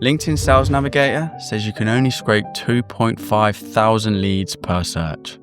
LinkedIn Sales Navigator says you can only scrape 2.5 thousand leads per search.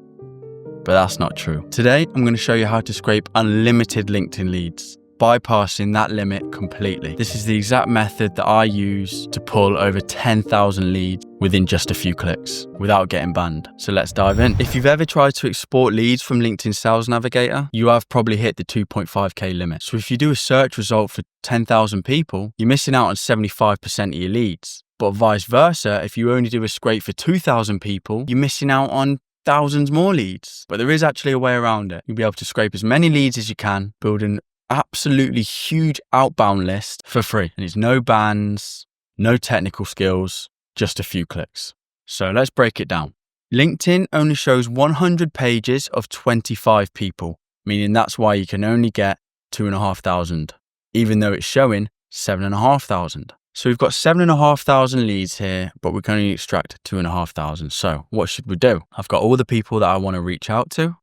But that's not true. Today, I'm going to show you how to scrape unlimited LinkedIn leads, bypassing that limit completely. This is the exact method that I use to pull over 10,000 leads within just a few clicks without getting banned. So let's dive in. If you've ever tried to export leads from LinkedIn Sales Navigator, you have probably hit the 2.5K limit. So if you do a search result for 10,000 people, you're missing out on 75% of your leads. But vice versa, if you only do a scrape for 2,000 people, you're missing out on thousands more leads. But there is actually a way around it. You'll be able to scrape as many leads as you can, build an absolutely huge outbound list for free. And it's no bans, no technical skills, just a few clicks. So let's break it down. LinkedIn only shows 100 pages of 25 people, meaning that's why you can only get 2,500, even though it's showing 7,500. So we've got 7,500 leads here, but we can only extract 2,500. So what should we do? I've got all the people that I want to reach out to.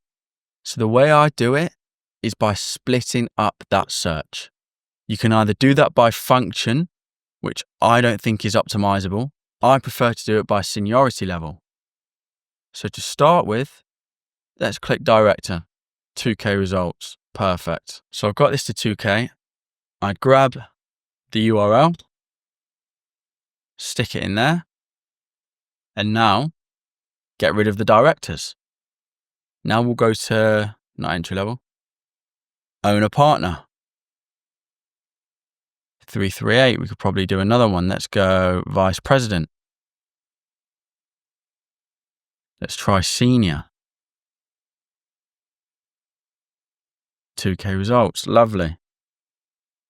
So the way I do it is by splitting up that search. You can either do that by function, which I don't think is optimizable. I prefer to do it by seniority level. So to start with, let's click director, 2K results, perfect. So I've got this to 2K. I'd grab the URL, stick it in there, and now get rid of the directors. Now we'll go to, not entry level, owner partner. 338, we could probably do another one. Let's go vice president. Let's try senior. 2K results, lovely.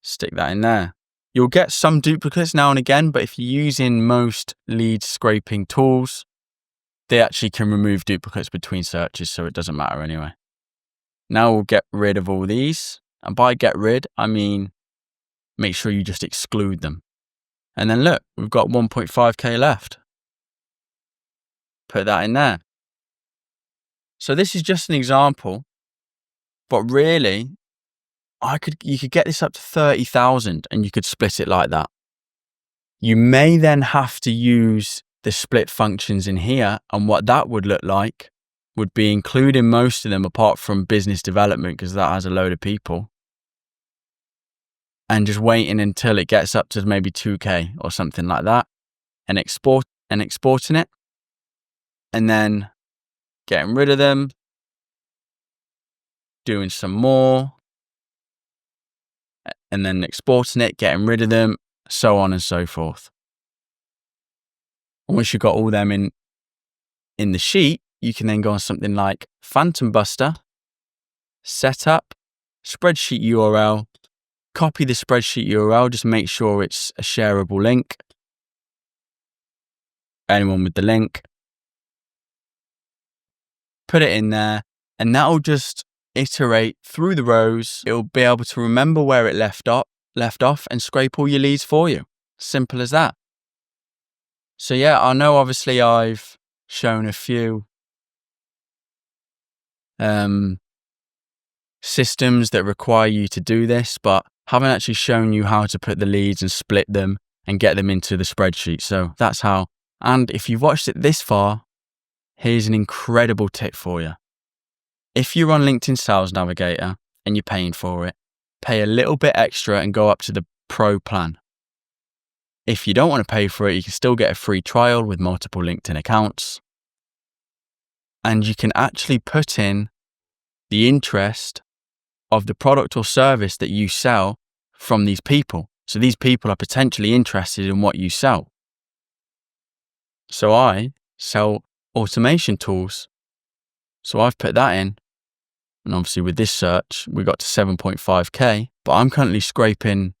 Stick that in there. You'll get some duplicates now and again, but if you're using most lead scraping tools, they actually can remove duplicates between searches, so it doesn't matter anyway. Now we'll get rid of all these. And by get rid, I mean, make sure you just exclude them. And then look, we've got 1.5K left. Put that in there. So this is just an example, but really, you could get this up to 30,000 and you could split it like that. You may then have to use the split functions in here, and what that would look like would be including most of them apart from business development, because that has a load of people, and just waiting until it gets up to maybe 2K or something like that, and exporting it, and then getting rid of them, doing some more, and then exporting it, getting rid of them, so on and so forth. And once you've got all them in the sheet, you can then go on something like Phantom Buster, setup, spreadsheet URL, copy the spreadsheet URL, just make sure it's a shareable link. Anyone with the link, put it in there, and that'll just iterate through the rows. It'll be able to remember where it left off and scrape all your leads for you. Simple as that. So yeah, I know obviously I've shown a few systems that require you to do this, but haven't actually shown you how to put the leads and split them and get them into the spreadsheet. So that's how. And if you've watched it this far, here's an incredible tip for you. If you're on LinkedIn Sales Navigator and you're paying for it, pay a little bit extra and go up to the Pro plan. If you don't want to pay for it, you can still get a free trial with multiple LinkedIn accounts. And you can actually put in the interest of the product or service that you sell from these people. So these people are potentially interested in what you sell. So I sell automation tools. So I've put that in. And obviously with this search, we got to 7.5K, but I'm currently scraping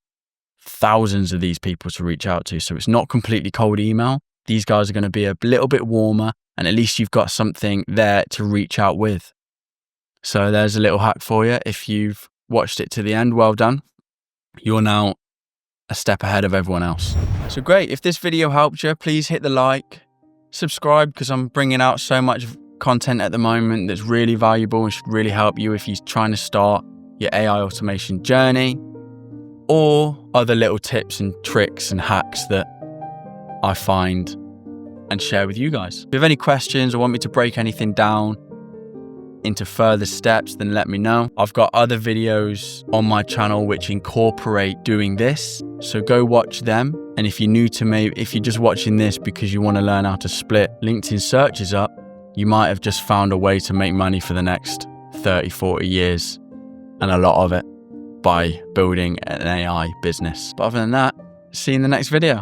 thousands of these people to reach out to. So it's not completely cold email. These guys are going to be a little bit warmer, and at least you've got something there to reach out with. So there's a little hack for you. If you've watched it to the end, well done. You're now a step ahead of everyone else. So great. If this video helped you, please hit the like, subscribe, because I'm bringing out so much content at the moment that's really valuable and should really help you if you're trying to start your AI automation journey, or other little tips and tricks and hacks that I find and share with you guys. If you have any questions or want me to break anything down into further steps, then let me know. I've got other videos on my channel which incorporate doing this, so go watch them. And if you're new to me, if you're just watching this because you want to learn how to split LinkedIn searches up, you might have just found a way to make money for the next 30, 40 years, and a lot of it by building an AI business. But other than that, see you in the next video.